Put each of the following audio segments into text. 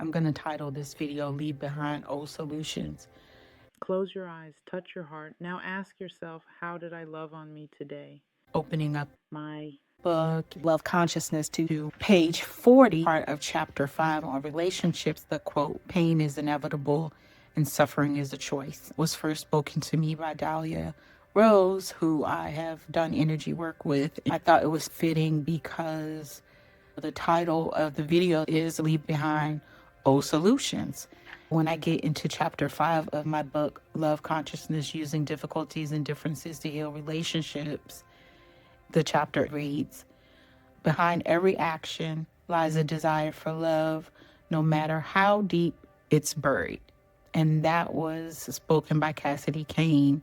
I'm going to title this video, Leave Behind Old Solutions. Close your eyes, touch your heart. Now ask yourself, how did I love on me today? Opening up My book, Love Consciousness, to page 40, part of chapter 5 on relationships, the quote, pain is inevitable and suffering is a choice, was first spoken to me by Dahlia Rose, who I have done energy work with. I thought it was fitting because the title of the video is Leave Behind Old Solutions. When I get into chapter 5 of my book, Love Consciousness, Using Difficulties and Differences to Heal Relationships, the chapter reads, behind every action lies a desire for love, no matter how deep it's buried. And that was spoken by Cassidy Kane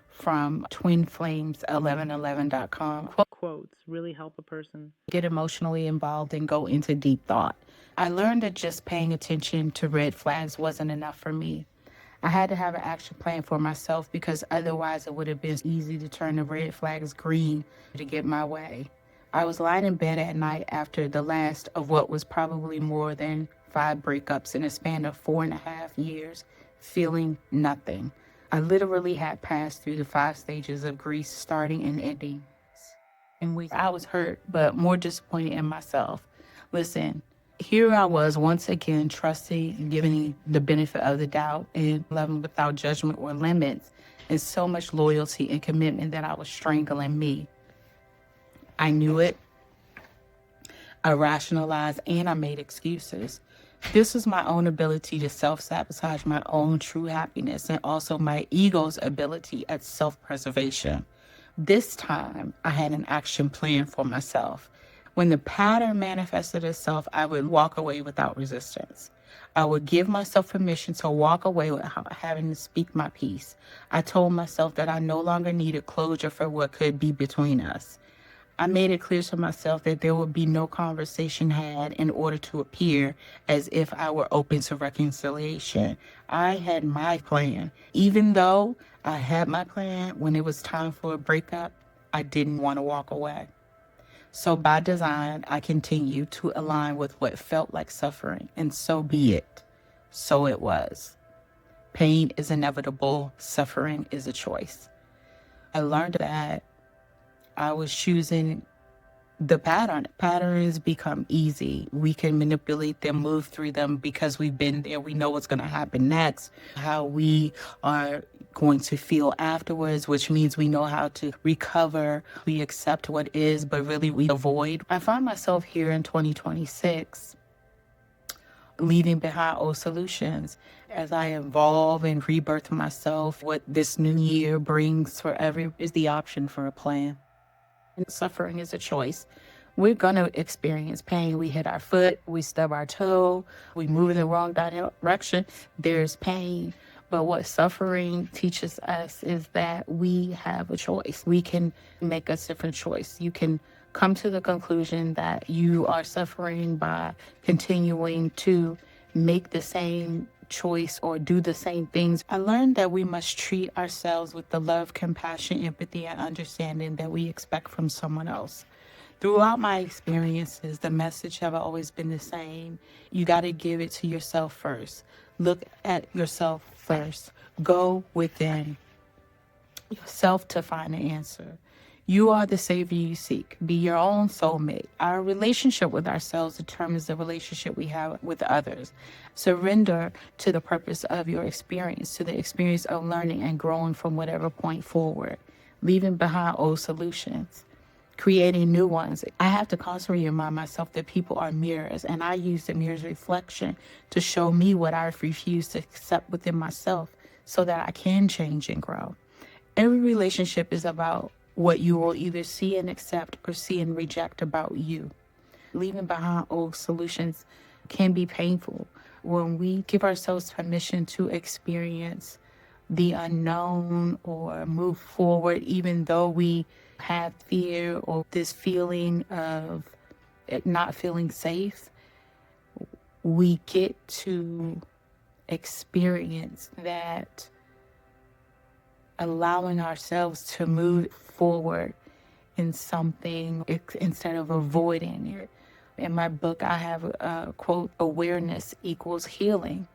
from twinflames1111.com. quotes really help a person Get emotionally involved and go into deep thought. I learned that just paying attention to red flags wasn't enough for me. I had to have an action plan for myself because otherwise it would have been easy to turn the red flags green to get my way. I was lying in bed at night after the last of what was probably more than 5 breakups in a span of 4.5 years, feeling nothing. I literally had passed through the 5 stages of grief, starting and ending. In which I was hurt, but more disappointed in myself. Listen, here I was once again trusting and giving the benefit of the doubt and loving without judgment or limits, and so much loyalty and commitment that I was strangling me. I knew it. I rationalized and I made excuses. This was my own ability to self-sabotage my own true happiness and also my ego's ability at self-preservation. This time, I had an action plan for myself. When the pattern manifested itself, I would walk away without resistance. I would give myself permission to walk away without having to speak my piece. I told myself that I no longer needed closure for what could be between us. I made it clear to myself that there would be no conversation had in order to appear as if I were open to reconciliation. I had my plan. Even though I had my plan, when it was time for a breakup, I didn't want to walk away. So by design, I continued to align with what felt like suffering, and so be it. So it was. Pain is inevitable. Suffering is a choice. I learned that I was choosing the pattern. Patterns become easy. We can manipulate them, move through them because we've been there. We know what's going to happen next, how we are going to feel afterwards, which means we know how to recover. We accept what is, but really we avoid. I find myself here in 2026 leaving behind old solutions as I evolve and rebirth myself. What this new year brings for every is the option for a plan. Suffering is a choice. We're going to experience pain. We hit our foot, we stub our toe, we move in the wrong direction. There's pain. But what suffering teaches us is that we have a choice. We can make a different choice. You can come to the conclusion that you are suffering by continuing to make the same choice or do the same things. I learned that we must treat ourselves with the love, compassion, empathy, and understanding that we expect from someone else. Throughout my experiences, the message have always been the same. You got to give it to yourself first. Look at yourself first. Go within yourself to find the answer. You are the savior you seek. Be your own soulmate. Our relationship with ourselves determines the relationship we have with others. Surrender to the purpose of your experience, to the experience of learning and growing from whatever point forward. Leaving behind old solutions, creating new ones. I have to constantly remind myself that people are mirrors, and I use the mirror's reflection to show me what I refuse to accept within myself so that I can change and grow. Every relationship is about what you will either see and accept or see and reject about you. Leaving behind old solutions can be painful. When we give ourselves permission to experience the unknown or move forward, even though we have fear or this feeling of not feeling safe, we get to experience that allowing ourselves to move forward in something instead of avoiding it. In my book, I have a quote, awareness equals healing.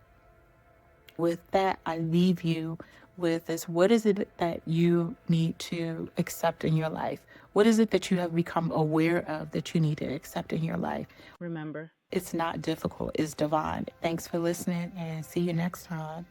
With that, I leave you with this. What is it that you need to accept in your life? What is it that you have become aware of that you need to accept in your life? Remember, It's not difficult, it's divine. Thanks for listening and see you next time.